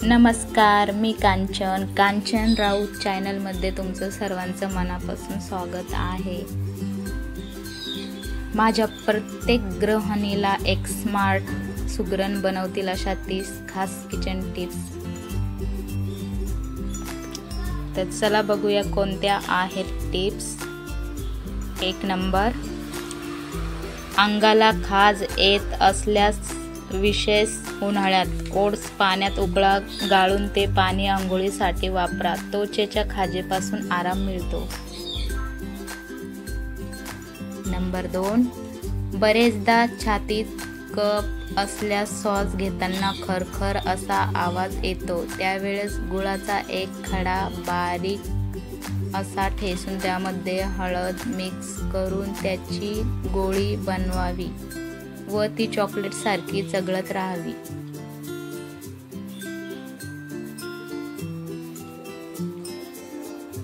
नमस्कार, मी कांचन राऊत चॅनलमध्ये तुमचं सर्वांचं मनापासून स्वागत आहे। माझ्या प्रत्येक गृहिणीला एक स्मार्ट सुगरण बनवतील अशा 30 खास किचन टिप्स। तर चला बघूया कोणत्या आहेत टिप्स। 1 नंबर, अंगाला खाज येत असल्यास विशेष उन्हाळ्यात ओट्स पाण्यात उकळा गाळून ते पाणी अंघोळीसाठी वापरा। त्वचेच्या खाजेपासून आराम मिळतो। नंबर 2, बरेचदा छातीत कफ असल्यास श्वास घेताना खरखर असा आवाज येतो, त्यावेळेस गुळाचा एक खडा बारीक असा ठेचून त्यामध्ये हळद मिक्स करून त्याची गोळी बनवावी व ती चॉकलेट सारखी चघळत राहावी।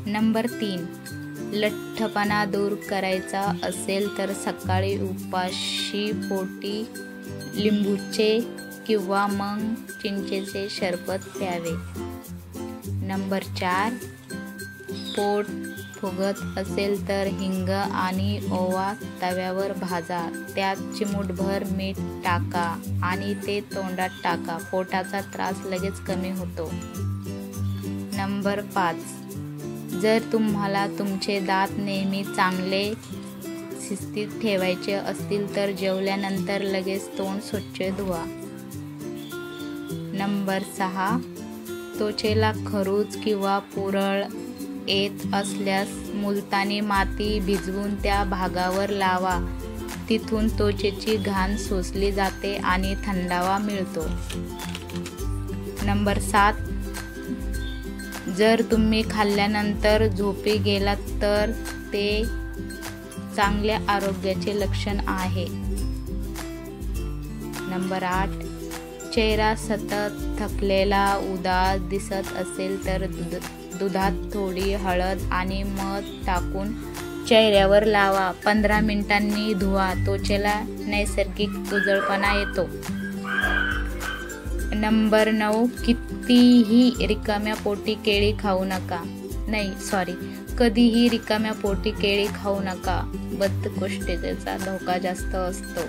नंबर 3, लठ्ठपणा दूर करायचा असेल तर सकाळी उपाशी पोटी लिंबूचे किंवा मग चिंचेचे सरबत प्यावे। नंबर 4, पोट फुगत असेल तर हिंग आणि ओवा तव्यावर भाजा, त्यात चिमूटभर मीठ टाका आणि ते तोंडात टाका, पोटाचा त्रास लगेच कमी होतो। नंबर 5, जर तुम्हाला तुमचे दात नेहमी चांगले शिस्तीत ठेवायचे असतील तर जेवल्यानंतर लगेच तोंड स्वच्छ धुवा। नंबर 6, त्वचेला खरूज किंवा पुरळ येत असल्यास मुलतानी माती भिजवून त्या भागावर लावा, तिथून त्वचेची घाण शोषली जाते आणि थंडावा मिळतो। नंबर 7, जर तुम्ही खाल्ल्यानंतर झोपी गेलात तर ते चांगल्या आरोग्याचे लक्षण आहे। नंबर 8, चेहरा सतत थकलेला उदास दिसत असेल तर दुधात थोडी हळद आणि मध टाकून चेहऱ्यावर लावा, 15 मिनिटांनी धुवा, त्वचेला नैसर्गिक उजळपणा येतो। नंबर 9, कधीही रिकाम्या पोटी केळी खाऊ नका, बद्धकोष्ठतेचा धोका जास्त असतो।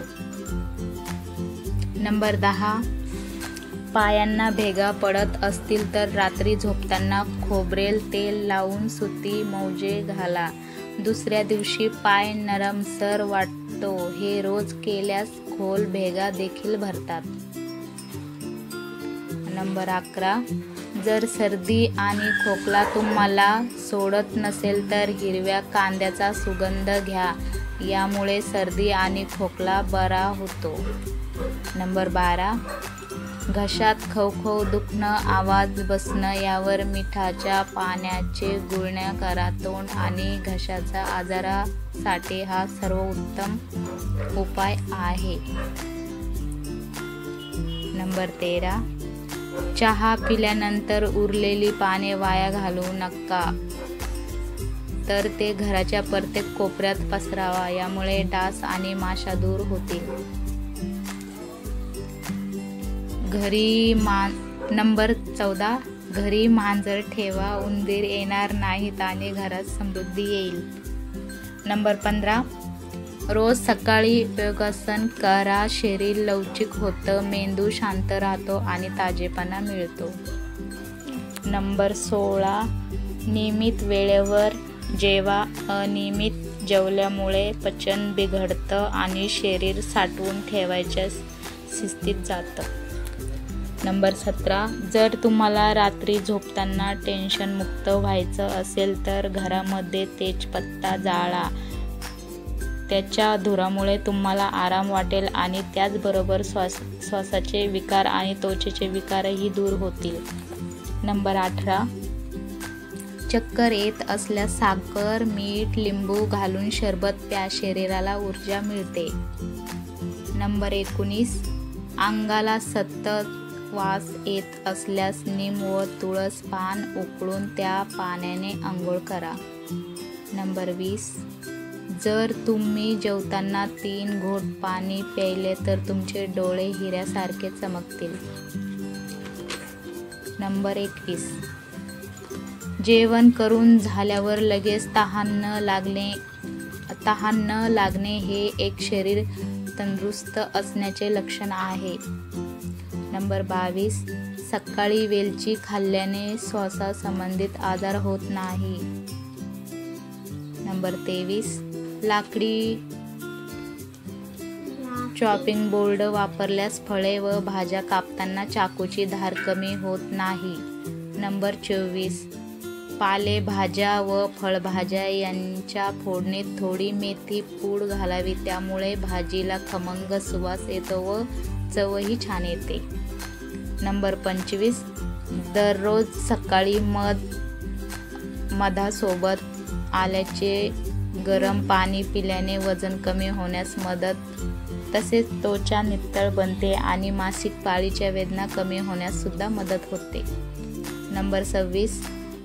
नंबर 10, पायांना भेगा पडत असतील तर रात्री झोपताना खोबरेल तेल लावून सुती मोजे घाला, दुसऱ्या दिवशी पाय नरमसर वाटतो, हे रोज केल्यास खोल भेगा देखील भरतात। नंबर 11, जर सर्दी आणि खोकला तुम्हाला सोडत नसेल तर हिरव्या कांद्याचा सुगंध घ्या, यामुळे सर्दी आणि खोकला बरा होतो। नंबर 12, घशात खवखव दुखणं, आवाज बसणं यावर मिठाच्या पाण्याचे गुळण्या करा, तोंड आणि घशाच्या आजारासाठी हा सर्वोत्तम उपाय आहे। नंबर 13, चहा पिल्यानंतर उरलेली पाने वाया घालवू नका, तर ते घराच्या प्रत्येक कोपऱ्यात पसरावा, यामुळे डास आणि माशा दूर होतील। नंबर 14, घरी मांजर ठेवा, उंदीर येणार नाहीत आणि घरात समृद्धी येईल। नंबर 15, रोज सकाळी योगासन करा, शरीर लवचिक होतं, मेंदू शांत राहतो आणि ताजेपणा मिळतो। नंबर 16, नियमित वेळेवर जेवा, अनियमित जेवल्यामुळे पचन बिघडतं आणि शरीर साठवून ठेवायच्या शिस्तीत जातं। नंबर 17, जर तुम्हाला रात्री झोपताना टेन्शनमुक्त व्हायचं असेल तर घरामध्ये तेजपत्ता जाळा, त्याच्या धुरामुळे तुम्हाला आराम वाटेल आणि त्याचबरोबर श्वासाचे विकार आणि त्वचेचे विकारही दूर होतील। नंबर 18, चक्कर येत असल्यास साखर, मीठ, लिंबू घालून सरबत प्या, शरीराला ऊर्जा मिळते। नंबर 19, अंगाला सतत वास येत असल्यास नीम व तुळस पान उकळून त्या पाण्याने आंघोळ करा। नंबर 20, जर तुम्ही जेवताना 3 घोट पाणी प्यायले तर तुमचे डोळे हिऱ्यासारखे चमकतील। नंबर 21, जेवण करून झाल्यावर लगेच तहान न लागणे हे एक शरीर तंदुरुस्त असण्याचे लक्षण आहे. नंबर 22, सकाळी वेलची खाल्ल्याने श्वासासंबंधित आजार होत नाही. नंबर 23, लाकडी चॉपिंग बोर्ड वापरल्यास फळे व भाज्या कापताना चाकूची धार कमी होत नाही. नंबर 24, पालेभाज्या व फळभाज्या यांच्या फोडणीत थोडी मेथी पूड घालावी, त्यामुळे भाजीला खमंग सुवास येतो व चवही छान येते. नंबर 25, दररोज सकाळी मधासोबत आल्याचे गरम पाणी पिल्याने वजन कमी होण्यास मदत, तसेच त्वचा नितळ बनते आणि मासिक पाळीच्या वेदना कमी होण्यास सुद्धा मदत होते. नंबर 26,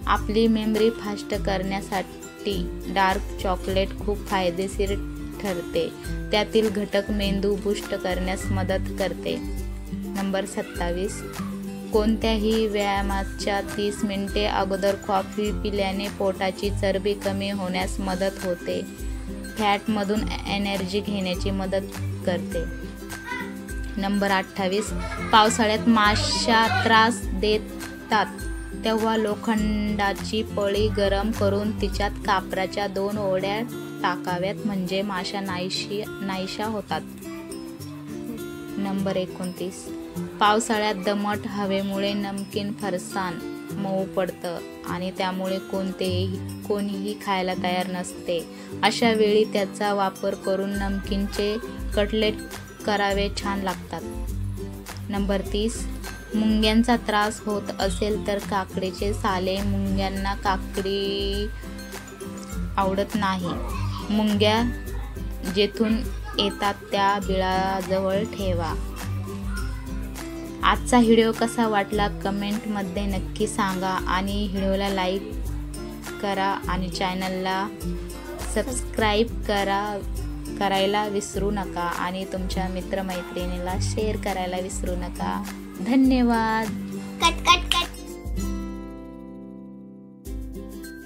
आपली मेमरी फास्ट करण्यासाठी डार्क चॉकलेट खूप फायदेशीर ठरते. त्यातील घटक मेंदू बूस्ट करण्यास मदत करते. नंबर 27, कोणत्याही व्यायामाच्या 30 मिनिटे अगोदर कॉफी पिल्याने पोटाची चरबी कमी होण्यास मदत होते. फॅटमधून एनर्जी घेण्याची मदत करते. नंबर 28, पावसाळ्यात माशा त्रास देतात, तेव्हा लोखंडाची पळी गरम करून तिच्यात कापराच्या 2 ओळ्या टाकाव्यात, म्हणजे माशा नाहीशा होतात. नंबर 29, पावसाळ्यात दमट हवेमुळे नमकीन फरसाण मऊ पडतं आणि त्यामुळे कोणीही खायला तयार नसते. अशा वेळी त्याचा वापर करून नमकीनचे कटलेट करावे, छान लागतात. नंबर 30, मुंग्यांचा त्रास होत असेल तर काकडीचे साले, मुंग्यांना काकडी आवडत नाही. मुंग्या जेथून येतात त्या बिळाजवळ ठेवा. आजचा व्हिडिओ कसा वाटला कमेंटमध्ये नक्की सांगा आणि व्हिडिओला लाईक करा आणि चॅनलला सबस्क्राईब करायला विसरू नका आणि तुमच्या मित्रमैत्रिणीला शेअर करायला विसरू नका. धन्यवाद. Cut cut cut.